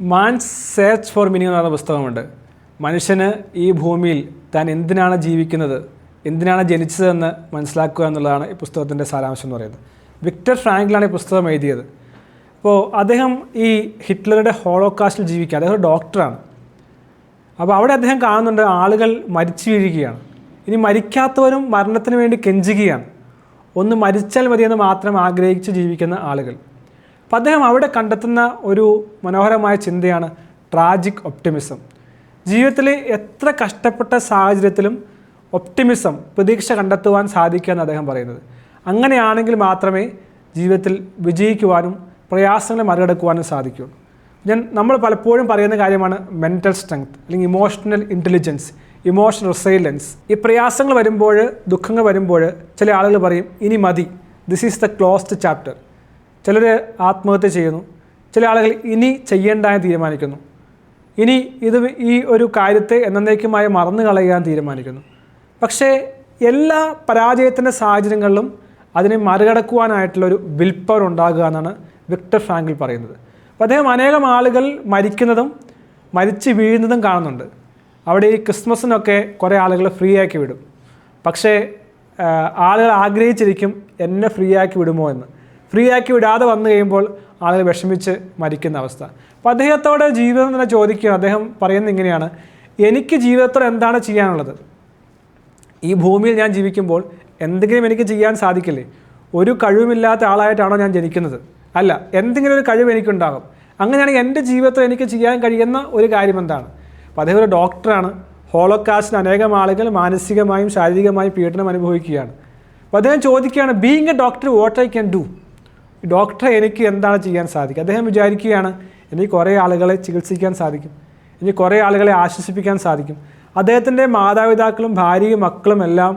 Man's search for meaning എന്ന് പറയുന്ന പുസ്തകമുണ്ട്. മനുഷ്യന് ഈ ഭൂമിയിൽ താൻ എന്തിനാണ് ജീവിക്കുന്നത്, എന്തിനാണ് ജനിച്ചതെന്ന് മനസ്സിലാക്കുക എന്നുള്ളതാണ് ഈ പുസ്തകത്തിൻ്റെ സാരാംശം എന്ന് പറയുന്നത്. വിക്ടർ ഫ്രാങ്ക്ലാണ് ഈ പുസ്തകം എഴുതിയത്. അപ്പോൾ അദ്ദേഹം ഈ ഹിറ്റ്ലറുടെ ഹോളോകാസ്റ്റിൽ ജീവിക്കുക, അദ്ദേഹം ഒരു ഡോക്ടറാണ്. അപ്പോൾ അവിടെ അദ്ദേഹം കാണുന്നുണ്ട് ആളുകൾ മരിച്ചു വീഴുകയാണ്. ഇനി മരിക്കാത്തവരും മരണത്തിന് വേണ്ടി കെഞ്ചുകയാണ്. ഒന്ന് മരിച്ചാൽ മതിയെന്ന് മാത്രം ആഗ്രഹിച്ച് ജീവിക്കുന്ന ആളുകൾ. അപ്പോൾ അദ്ദേഹം അവിടെ കണ്ടെത്തുന്ന ഒരു മനോഹരമായ ചിന്തയാണ് ട്രാജിക് ഒപ്റ്റിമിസം. ജീവിതത്തിൽ എത്ര കഷ്ടപ്പെട്ട സാഹചര്യത്തിലും ഒപ്റ്റിമിസം, പ്രതീക്ഷ കണ്ടെത്തുവാൻ സാധിക്കുമെന്ന് അദ്ദേഹം പറയുന്നത്. അങ്ങനെയാണെങ്കിൽ മാത്രമേ ജീവിതത്തിൽ വിജയിക്കുവാനും പ്രയാസങ്ങളെ മറികടക്കുവാനും സാധിക്കുകയുള്ളൂ. നമ്മൾ പലപ്പോഴും പറയുന്ന കാര്യമാണ് മെൻ്റൽ സ്ട്രെങ്ത് അല്ലെങ്കിൽ ഇമോഷണൽ ഇൻ്റലിജൻസ്, ഇമോഷണൽ റിസൈലൻസ്. ഈ പ്രയാസങ്ങൾ വരുമ്പോൾ, ദുഃഖങ്ങൾ വരുമ്പോൾ ചില ആളുകൾ പറയും ഇനി മതി, this is the closed chapter. ചിലർ ആത്മഹത്യ ചെയ്യുന്നു, ചില ആളുകൾ ഇനി ചെയ്യേണ്ടതായി തീരുമാനിക്കുന്നു, ഇനി ഈ ഒരു കാര്യത്തെ എന്നേക്കുമായി മറന്നു കളയാൻ തീരുമാനിക്കുന്നു. പക്ഷേ എല്ലാ പരാജയത്തിൻ്റെ സാഹചര്യങ്ങളിലും അതിനെ മറികടക്കുവാനായിട്ടുള്ളൊരു വിൽ പവർ ഉണ്ടാകുക എന്നാണ് വിക്ടർ ഫ്രാങ്കിൾ പറയുന്നത്. അപ്പോൾ അദ്ദേഹം അനേകം ആളുകൾ മരിക്കുന്നതും മരിച്ച് വീഴുന്നതും കാണുന്നുണ്ട്. അവിടെ ഈ ക്രിസ്മസിനൊക്കെ കുറേ ആളുകൾ ഫ്രീ ആക്കി വിടും. പക്ഷേ ആളുകൾ ആഗ്രഹിച്ചിരിക്കും എന്നെ ഫ്രീ ആക്കി വിടുമോ എന്ന്. ഫ്രീ ആക്കി വിടാതെ വന്നു കഴിയുമ്പോൾ ആളുകൾ വിഷമിച്ച് മരിക്കുന്ന അവസ്ഥ. അപ്പോൾ അദ്ദേഹത്തോട് ജീവിതം തന്നെ ചോദിക്കുക. അദ്ദേഹം പറയുന്നത് ഇങ്ങനെയാണ്: എനിക്ക് ജീവിതത്തോടെ എന്താണ് ചെയ്യാനുള്ളത്? ഈ ഭൂമിയിൽ ഞാൻ ജീവിക്കുമ്പോൾ എന്തെങ്കിലും എനിക്ക് ചെയ്യാൻ സാധിക്കില്ലേ? ഒരു കഴിവുമില്ലാത്ത ആളായിട്ടാണോ ഞാൻ ജനിക്കുന്നത്? അല്ല, എന്തെങ്കിലും ഒരു കഴിവ് എനിക്കുണ്ടാകും. അങ്ങനെയാണെങ്കിൽ എൻ്റെ ജീവിതത്തിൽ എനിക്ക് ചെയ്യാൻ കഴിയുന്ന ഒരു കാര്യം എന്താണ്? അപ്പോൾ അദ്ദേഹം ഒരു ഡോക്ടറാണ്. ഹോളോകാസ്റ്റിന് അനേകം ആളുകൾ മാനസികമായും ശാരീരികമായും പീഡനം അനുഭവിക്കുകയാണ്. അപ്പോൾ അദ്ദേഹം ചോദിക്കുകയാണ്, being A doctor what I can do? ഡോക്ടറെ എനിക്ക് എന്താണ് ചെയ്യാൻ സാധിക്കുക? അദ്ദേഹം വിചാരിക്കുകയാണ് എനിക്ക് കുറേ ആളുകളെ ചികിത്സിക്കാൻ സാധിക്കും, എനിക്ക് കുറേ ആളുകളെ ആശ്വസിപ്പിക്കാൻ സാധിക്കും. അദ്ദേഹത്തിൻ്റെ മാതാപിതാക്കളും ഭാര്യയും മക്കളും എല്ലാം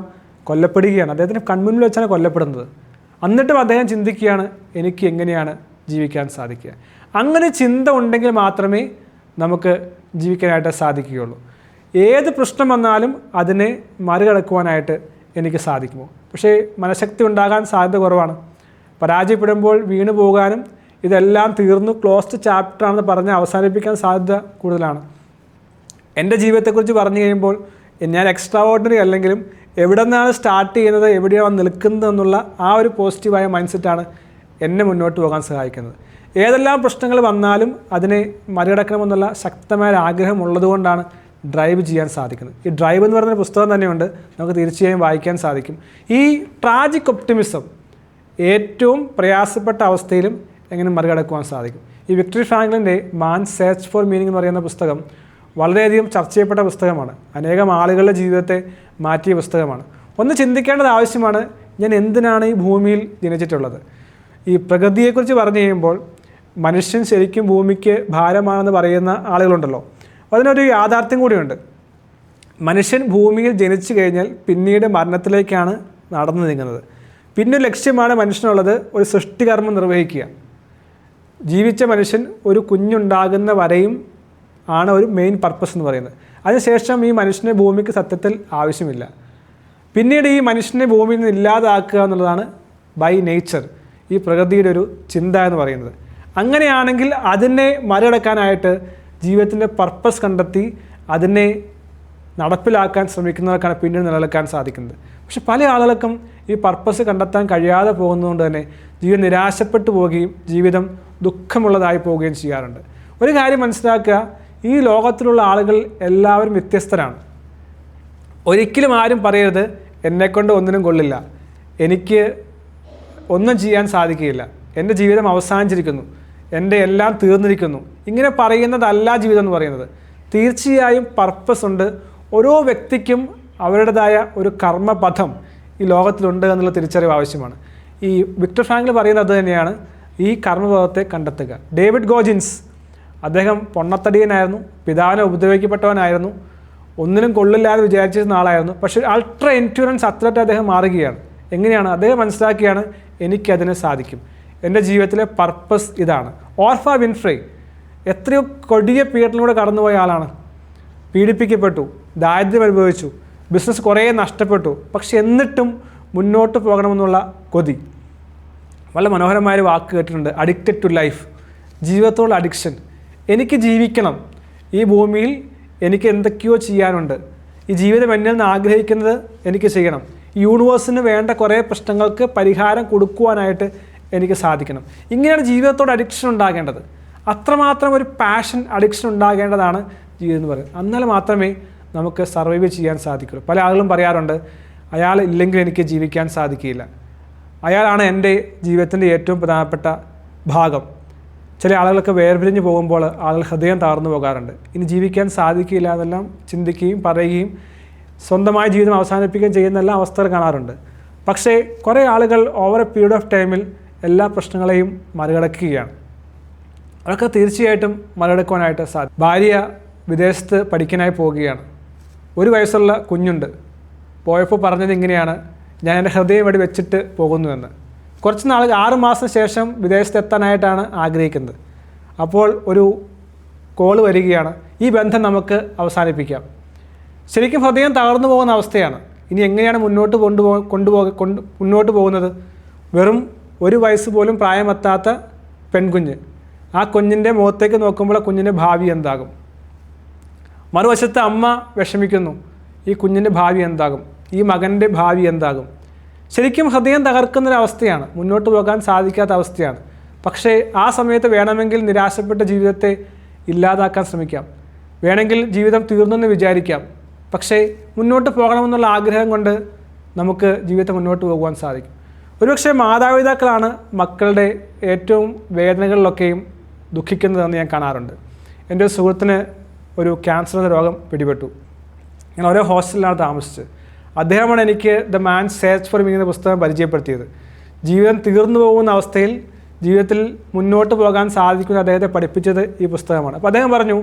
കൊല്ലപ്പെടുകയാണ്. അദ്ദേഹത്തിൻ്റെ കൺമുന്നിൽ വെച്ചാണ് കൊല്ലപ്പെടുന്നത്. എന്നിട്ടും അദ്ദേഹം ചിന്തിക്കുകയാണ് എനിക്ക് എങ്ങനെയാണ് ജീവിക്കാൻ സാധിക്കുക. അങ്ങനെ ചിന്ത ഉണ്ടെങ്കിൽ മാത്രമേ നമുക്ക് ജീവിക്കാനായിട്ട് സാധിക്കുകയുള്ളൂ. ഏത് പ്രശ്നം വന്നാലും അതിനെ മറികടക്കുവാനായിട്ട് എനിക്ക് സാധിക്കുമോ? പക്ഷേ മനഃശക്തി ഉണ്ടാകാൻ സാധ്യത കുറവാണ്. പരാജയപ്പെടുമ്പോൾ വീണു പോകാനും ഇതെല്ലാം തീർന്നു ക്ലോസ്ഡ് ചാപ്റ്ററാണെന്ന് പറഞ്ഞ് അവസാനിപ്പിക്കാൻ സാധ്യത കൂടുതലാണ്. എൻ്റെ ജീവിതത്തെക്കുറിച്ച് പറഞ്ഞു കഴിയുമ്പോൾ ഞാൻ എക്സ്ട്രാ ഓർഡിനറി അല്ലെങ്കിലും എവിടെ നിന്നാണ് സ്റ്റാർട്ട് ചെയ്യുന്നത്, എവിടെയാണ് നിൽക്കുന്നത് എന്നുള്ള ആ ഒരു പോസിറ്റീവായ മൈൻഡ് സെറ്റാണ് എന്നെ മുന്നോട്ട് പോകാൻ സഹായിക്കുന്നത്. ഏതെല്ലാം പ്രശ്നങ്ങൾ വന്നാലും അതിനെ മറികടക്കണമെന്നുള്ള ശക്തമായ ആഗ്രഹം ഉള്ളതുകൊണ്ടാണ് ഡ്രൈവ് ചെയ്യാൻ സാധിക്കുന്നത്. ഈ ഡ്രൈവ് എന്ന് പറയുന്ന പുസ്തകം തന്നെയുണ്ട്, നമുക്ക് തീർച്ചയായും വായിക്കാൻ സാധിക്കും. ഈ ട്രാജിക് ഒപ്റ്റിമിസം ഏറ്റവും പ്രയാസപ്പെട്ട അവസ്ഥയിലും എങ്ങനെ മറികടക്കുവാൻ സാധിക്കും. ഈ വിക്ടർ ഫ്രാങ്ക്ലിൻ്റെ മാൻസ് സെർച്ച് ഫോർ മീനിങ് എന്ന് പറയുന്ന പുസ്തകം വളരെയധികം ചർച്ച ചെയ്യപ്പെട്ട പുസ്തകമാണ്. അനേകം ആളുകളുടെ ജീവിതത്തെ മാറ്റിയ പുസ്തകമാണ്. ഒന്ന് ചിന്തിക്കേണ്ടത് ആവശ്യമാണ്, ഞാൻ എന്തിനാണ് ഈ ഭൂമിയിൽ ജനിച്ചിട്ടുള്ളത്? ഈ പ്രകൃതിയെക്കുറിച്ച് പറഞ്ഞു കഴിയുമ്പോൾ മനുഷ്യൻ ശരിക്കും ഭൂമിക്ക് ഭാരമാണെന്ന് പറയുന്ന ആളുകളുണ്ടല്ലോ. അതിനൊരു യാഥാർത്ഥ്യം കൂടിയുണ്ട്. മനുഷ്യൻ ഭൂമിയിൽ ജനിച്ചു കഴിഞ്ഞാൽ പിന്നീട് മരണത്തിലേക്കാണ് നടന്നു നീങ്ങുന്നത്. പിന്നെ ലക്ഷ്യമാണ് മനുഷ്യനുള്ളത്, ഒരു സൃഷ്ടികർമ്മം നിർവഹിക്കുക. ജീവിച്ച മനുഷ്യൻ ഒരു കുഞ്ഞുണ്ടാകുന്ന വരെയും ആണ് ഒരു മെയിൻ പർപ്പസ് എന്ന് പറയുന്നത്. അതിനുശേഷം ഈ മനുഷ്യനെ ഭൂമിക്ക് സത്യത്തിൽ ആവശ്യമില്ല. പിന്നീട് ഈ മനുഷ്യനെ ഭൂമിയിൽ നിന്ന് ഇല്ലാതാക്കുക എന്നുള്ളതാണ് ബൈ നേച്ചർ, ഈ പ്രകൃതിയുടെ ഒരു ചിന്ത എന്ന് പറയുന്നത്. അങ്ങനെയാണെങ്കിൽ അതിനെ മറികടക്കാനായിട്ട് ജീവിതത്തിൻ്റെ പർപ്പസ് കണ്ടെത്തി അതിനെ നടപ്പിലാക്കാൻ ശ്രമിക്കുന്നവർക്കാണ് പിന്നീട് നിലനിൽക്കാൻ സാധിക്കുന്നത്. പക്ഷെ പല ആളുകൾക്കും ഈ പർപ്പസ് കണ്ടെത്താൻ കഴിയാതെ പോകുന്നതുകൊണ്ട് തന്നെ ജീവിതം നിരാശപ്പെട്ടു പോവുകയും ജീവിതം ദുഃഖമുള്ളതായി പോവുകയും ചെയ്യാറുണ്ട്. ഒരു കാര്യം മനസ്സിലാക്കുക, ഈ ലോകത്തിലുള്ള ആളുകൾ എല്ലാവരും വ്യത്യസ്തരാണ്. ഒരിക്കലും ആരും പറയരുത് എന്നെക്കൊണ്ട് ഒന്നിനും കൊള്ളില്ല, എനിക്ക് ഒന്നും ചെയ്യാൻ സാധിക്കുകയില്ല, എൻ്റെ ജീവിതം അവസാനിച്ചിരിക്കുന്നു, എൻ്റെ എല്ലാം തീർന്നിരിക്കുന്നു. ഇങ്ങനെ പറയുന്നതല്ല ജീവിതം എന്ന് പറയുന്നത്. തീർച്ചയായും പർപ്പസ് ഉണ്ട്. ഓരോ വ്യക്തിക്കും അവരുടേതായ ഒരു കർമ്മപഥം ഈ ലോകത്തിലുണ്ട് എന്നുള്ള തിരിച്ചറിവ് ആവശ്യമാണ്. ഈ വിക്ടർ ഫ്രാങ്ക്ലിൻ പറയുന്നത് അത് തന്നെയാണ്, ഈ കർമ്മപഥത്തെ കണ്ടെത്തുക. ഡേവിഡ് ഗോജിൻസ്, അദ്ദേഹം പൊണ്ണത്തടിയനായിരുന്നു, പിതാവിനെ ഉപദ്രവിക്കപ്പെട്ടവനായിരുന്നു, ഒന്നിനും കൊള്ളില്ലാതെ വിചാരിച്ചിരുന്ന ആളായിരുന്നു. പക്ഷേ അൾട്രാ എൻഡ്യൂറൻസ് അത്ലറ്റ് അദ്ദേഹം മാറുകയാണ്. എങ്ങനെയാണ്? അദ്ദേഹം മനസ്സിലാക്കിയാണ് എനിക്കതിന് സാധിക്കും, എൻ്റെ ജീവിതത്തിലെ പർപ്പസ് ഇതാണ്. ഓർഫ വിൻഫ്രേ എത്രയോ കൊടിയ പീഡനത്തിലൂടെ കടന്നുപോയ ആളാണ്. പീഡിപ്പിക്കപ്പെട്ടു, ദാരിദ്ര്യം അനുഭവിച്ചു, ബിസിനസ് കുറേ നഷ്ടപ്പെട്ടു. പക്ഷെ എന്നിട്ടും മുന്നോട്ട് പോകണമെന്നുള്ള കൊതി. വളരെ മനോഹരമായൊരു വാക്ക് കേട്ടിട്ടുണ്ട്, അഡിക്റ്റഡ് ടു ലൈഫ്, ജീവിതത്തോടുള്ള അഡിക്ഷൻ. എനിക്ക് ജീവിക്കണം, ഈ ഭൂമിയിൽ എനിക്ക് എന്തൊക്കെയോ ചെയ്യാനുണ്ട്, ഈ ജീവിതം എന്നിൽ നിന്ന് ആഗ്രഹിക്കുന്നത് എനിക്ക് ചെയ്യണം, ഈ യൂണിവേഴ്സിന് വേണ്ട കുറേ പ്രശ്നങ്ങൾക്ക് പരിഹാരം കൊടുക്കുവാനായിട്ട് എനിക്ക് സാധിക്കണം. ഇങ്ങനെയാണ് ജീവിതത്തോട് അഡിക്ഷൻ ഉണ്ടാകേണ്ടത്. അത്രമാത്രം ഒരു പാഷൻ, അഡിക്ഷൻ ഉണ്ടാകേണ്ടതാണ് ജീവിതം എന്ന് പറയുന്നത്. എന്നാൽ മാത്രമേ നമുക്ക് സർവൈവ് ചെയ്യാൻ സാധിക്കുള്ളൂ. പല ആളുകളും പറയാറുണ്ട്, അയാൾ ഇല്ലെങ്കിൽ എനിക്ക് ജീവിക്കാൻ സാധിക്കില്ല, അയാളാണ് എൻ്റെ ജീവിതത്തിൻ്റെ ഏറ്റവും പ്രധാനപ്പെട്ട ഭാഗം. ചില ആളുകളൊക്കെ വേർപിരിഞ്ഞ് പോകുമ്പോൾ ആളുകൾ ഹൃദയം തകർന്നു പോകാറുണ്ട്. ഇനി ജീവിക്കാൻ സാധിക്കില്ല എന്നെല്ലാം ചിന്തിക്കുകയും പറയുകയും സ്വന്തമായ ജീവിതം അവസാനിപ്പിക്കുകയും ചെയ്യുന്ന എല്ലാ അവസ്ഥകൾ കാണാറുണ്ട്. പക്ഷേ കുറേ ആളുകൾ ഓവർ എ പീരീഡ് ഓഫ് ടൈമിൽ എല്ലാ പ്രശ്നങ്ങളെയും മറികടക്കുകയാണ്. അതൊക്കെ തീർച്ചയായിട്ടും മറികടക്കുവാനായിട്ട് സാധിക്കും. ഭാര്യ വിദേശത്ത് പഠിക്കാനായി പോവുകയാണ്. 1 വയസ്സുള്ള കുഞ്ഞുണ്ട്. പോയപ്പോൾ പറഞ്ഞത് ഇങ്ങനെയാണ്, ഞാൻ എൻ്റെ ഹൃദയം ഇവിടെ വെച്ചിട്ട് പോകുന്നുവെന്ന്. കുറച്ച് നാൾ 6 മാസം ശേഷം വിദേശത്ത് എത്താനായിട്ടാണ് ആഗ്രഹിക്കുന്നത്. അപ്പോൾ ഒരു കോൾ വരികയാണ്, ഈ ബന്ധം നമുക്ക് അവസാനിപ്പിക്കാം. ശരിക്കും ഹൃദയം തകർന്നു പോകുന്ന അവസ്ഥയാണ്. ഇനി എങ്ങനെയാണ് മുന്നോട്ട് മുന്നോട്ട് പോകുന്നത്? വെറും 1 വയസ്സ് പോലും പ്രായമെത്താത്ത പെൺകുഞ്ഞ്. ആ കുഞ്ഞിൻ്റെ മുഖത്തേക്ക് നോക്കുമ്പോൾ കുഞ്ഞിൻ്റെ ഭാവി എന്താകും? മറുവശത്ത് അമ്മ വിഷമിക്കുന്നു, ഈ കുഞ്ഞിൻ്റെ ഭാവി എന്താകും, ഈ മകൻ്റെ ഭാവി എന്താകും? ശരിക്കും ഹൃദയം തകർക്കുന്നൊരവസ്ഥയാണ്, മുന്നോട്ട് പോകാൻ സാധിക്കാത്ത അവസ്ഥയാണ്. പക്ഷേ ആ സമയത്ത് വേണമെങ്കിൽ നിരാശപ്പെട്ട ജീവിതത്തെ ഇല്ലാതാക്കാൻ ശ്രമിക്കാം, വേണമെങ്കിൽ ജീവിതം തീർന്നെന്ന് വിചാരിക്കാം. പക്ഷേ മുന്നോട്ട് പോകണമെന്നുള്ള ആഗ്രഹം കൊണ്ട് നമുക്ക് ജീവിതത്തെ മുന്നോട്ട് പോകുവാൻ സാധിക്കും. ഒരുപക്ഷെ മാതാപിതാക്കളാണ് മക്കളുടെ ഏറ്റവും വേദനകളിലൊക്കെയും ദുഃഖിക്കുന്നതെന്ന് ഞാൻ കാണാറുണ്ട്. എൻ്റെ ഒരു സുഹൃത്തിന് ഒരു ക്യാൻസർ എന്ന രോഗം പിടിപെട്ടു. ഞാൻ ഓരോ ഹോസ്റ്റലിലാണ് താമസിച്ചത്. അദ്ദേഹമാണ് എനിക്ക് the man search for meaning എന്ന പുസ്തകം പരിചയപ്പെടുത്തിയത്. ജീവിതം തീർന്നു പോകുന്ന അവസ്ഥയിൽ ജീവിതത്തിൽ മുന്നോട്ട് പോകാൻ സാധിക്കുന്ന അദ്ദേഹത്തെ പഠിപ്പിച്ചത് ഈ പുസ്തകമാണ്. അപ്പോൾ അദ്ദേഹം പറഞ്ഞു,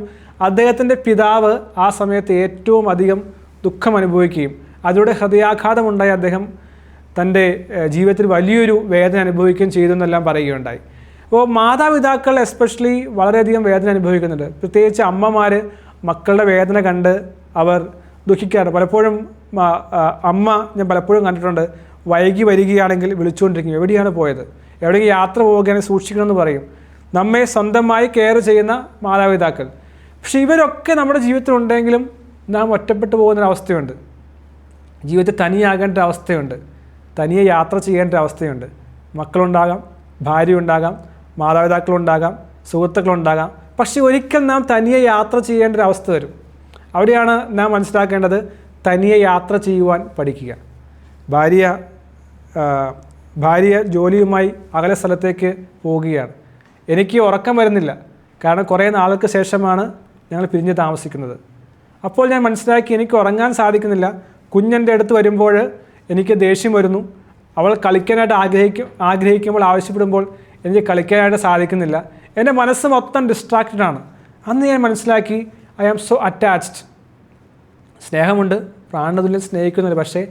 അദ്ദേഹത്തിൻ്റെ പിതാവ് ആ സമയത്ത് ഏറ്റവും അധികം ദുഃഖം അനുഭവിക്കുകയും അതിലൂടെ ഹൃദയാഘാതമുണ്ടായി അദ്ദേഹം തൻ്റെ ജീവിതത്തിൽ വലിയൊരു വേദന അനുഭവിക്കുകയും ചെയ്തു എന്നെല്ലാം പറയുകയുണ്ടായി. അപ്പോൾ മാതാപിതാക്കൾ എസ്പെഷ്യലി വളരെയധികം വേദന അനുഭവിക്കുന്നുണ്ട്. പ്രത്യേകിച്ച് അമ്മമാർ മക്കളുടെ വേദന കണ്ട് അവർ ദുഃഖിക്കാറ്. പലപ്പോഴും അമ്മ ഞാൻ പലപ്പോഴും കണ്ടിട്ടുണ്ട്, വൈകി വരികയാണെങ്കിൽ വിളിച്ചുകൊണ്ടിരിക്കും, എവിടെയാണ് പോയത്, എവിടെയെങ്കിലും യാത്ര പോവുകയാണെങ്കിൽ സൂക്ഷിക്കണമെന്ന് പറയും. നമ്മെ സ്വന്തമായി കെയർ ചെയ്യുന്ന മാതാപിതാക്കൾ. പക്ഷേ ഇവരൊക്കെ നമ്മുടെ ജീവിതത്തിലുണ്ടെങ്കിലും നാം ഒറ്റപ്പെട്ടു പോകുന്നൊരവസ്ഥയുണ്ട്. ജീവിതത്തിൽ തനിയാകേണ്ട അവസ്ഥയുണ്ട്, തനിയെ യാത്ര ചെയ്യേണ്ട അവസ്ഥയുണ്ട്. മക്കളുണ്ടാകാം, ഭാര്യ ഉണ്ടാകാം, മാതാപിതാക്കളുണ്ടാകാം, സുഹൃത്തുക്കളുണ്ടാകാം. പക്ഷേ ഒരിക്കൽ നാം തനിയെ യാത്ര ചെയ്യേണ്ട ഒരു അവസ്ഥ വരും. അവിടെയാണ് നാം മനസ്സിലാക്കേണ്ടത്, തനിയെ യാത്ര ചെയ്യുവാൻ പഠിക്കുക. ഭാര്യ ജോലിയുമായി അകലെ സ്ഥലത്തേക്ക് പോവുകയാണ്. എനിക്ക് ഉറക്കം വരുന്നില്ല, കാരണം കുറേ നാൾക്ക് ശേഷമാണ് ഞങ്ങൾ പിരിഞ്ഞ് താമസിക്കുന്നത്. അപ്പോൾ ഞാൻ മനസ്സിലാക്കി, എനിക്ക് ഉറങ്ങാൻ സാധിക്കുന്നില്ല. കുഞ്ഞെൻ്റെ അടുത്ത് വരുമ്പോൾ എനിക്ക് ദേഷ്യം വരുന്നു. അവൾ കളിക്കാനായിട്ട് ആഗ്രഹിക്കുമ്പോൾ ആവശ്യപ്പെടുമ്പോൾ എനിക്ക് കളിക്കാനായിട്ട് സാധിക്കുന്നില്ല. എൻ്റെ മനസ്സ് മൊത്തം ഡിസ്ട്രാക്റ്റഡാണ്. അന്ന് ഞാൻ മനസ്സിലാക്കി, ഐ ആം സോ അറ്റാച്ച്ഡ്. സ്നേഹമുണ്ട്, പ്രാണതുല്യം സ്നേഹിക്കുന്നുണ്ട്, പക്ഷേ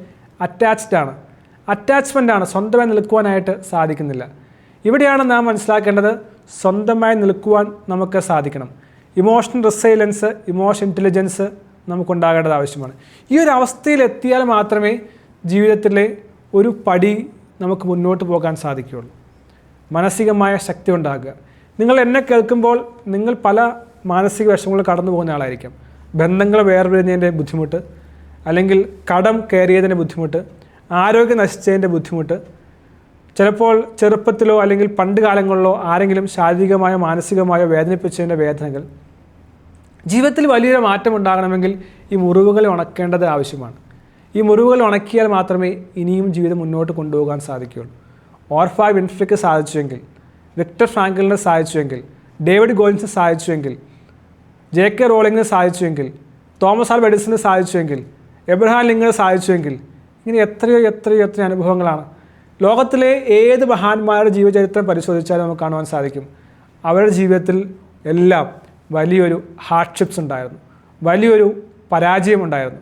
അറ്റാച്ച്ഡാണ്, അറ്റാച്ച്മെൻ്റാണ്. സ്വന്തമായി നിൽക്കുവാനായിട്ട് സാധിക്കുന്നില്ല. ഇവിടെയാണ് നാം മനസ്സിലാക്കേണ്ടത്, സ്വന്തമായി നിൽക്കുവാൻ നമുക്ക് സാധിക്കണം. ഇമോഷണൽ റിസൈലൻസ്, ഇമോഷണൽ ഇൻ്റലിജൻസ് നമുക്കുണ്ടാകേണ്ടത് ആവശ്യമാണ്. ഈ ഒരു അവസ്ഥയിൽ എത്തിയാൽ മാത്രമേ ജീവിതത്തിലെ ഒരു പടി നമുക്ക് മുന്നോട്ട് പോകാൻ സാധിക്കുകയുള്ളൂ. മാനസികമായ ശക്തി ഉണ്ടാകുക. നിങ്ങൾ എന്നെ കേൾക്കുമ്പോൾ നിങ്ങൾ പല മാനസിക വിഷമങ്ങൾ കടന്നു പോകുന്ന ആളായിരിക്കും. ബന്ധങ്ങൾ വേർപിരിഞ്ഞതിൻ്റെ ബുദ്ധിമുട്ട്, അല്ലെങ്കിൽ കടം കയറിയതിൻ്റെ ബുദ്ധിമുട്ട്, ആരോഗ്യം നശിച്ചതിൻ്റെ ബുദ്ധിമുട്ട്, ചിലപ്പോൾ ചെറുപ്പത്തിലോ അല്ലെങ്കിൽ പണ്ട് കാലങ്ങളിലോ ആരെങ്കിലും ശാരീരികമായോ മാനസികമായോ വേദനിപ്പിച്ചതിൻ്റെ വേദനകൾ. ജീവിതത്തിൽ വലിയൊരു മാറ്റം ഉണ്ടാകണമെങ്കിൽ ഈ മുറിവുകളെ ഉണക്കേണ്ടത് ആവശ്യമാണ്. ഈ മുറിവുകൾ ഉണക്കിയാൽ മാത്രമേ ഇനിയും ജീവിതം മുന്നോട്ട് കൊണ്ടുപോകാൻ സാധിക്കുകയുള്ളൂ. ഓർഫ വിൻഫ്രിക്ക് സാധിച്ചുവെങ്കിൽ, വിക്ടർ ഫ്രാങ്കലിന് സാധിച്ചുവെങ്കിൽ, ഡേവിഡ് ഗോളിൻസിന് സാധിച്ചുവെങ്കിൽ, JK റോളിങ്ങിന് സാധിച്ചുവെങ്കിൽ, തോമസ് ആൽവ എഡിസന് സാധിച്ചുവെങ്കിൽ, എബ്രഹാം ലിങ്കന് സാധിച്ചുവെങ്കിൽ, ഇങ്ങനെ എത്രയോ അനുഭവങ്ങളാണ്. ലോകത്തിലെ ഏത് മഹാന്മാരുടെ ജീവചരിത്രം പരിശോധിച്ചാലും നമുക്ക് കാണുവാൻ സാധിക്കും. അവരുടെ ജീവിതത്തിൽ എല്ലാം വലിയൊരു ഹാർഡ്ഷിപ്സ് ഉണ്ടായിരുന്നു, വലിയൊരു പരാജയമുണ്ടായിരുന്നു.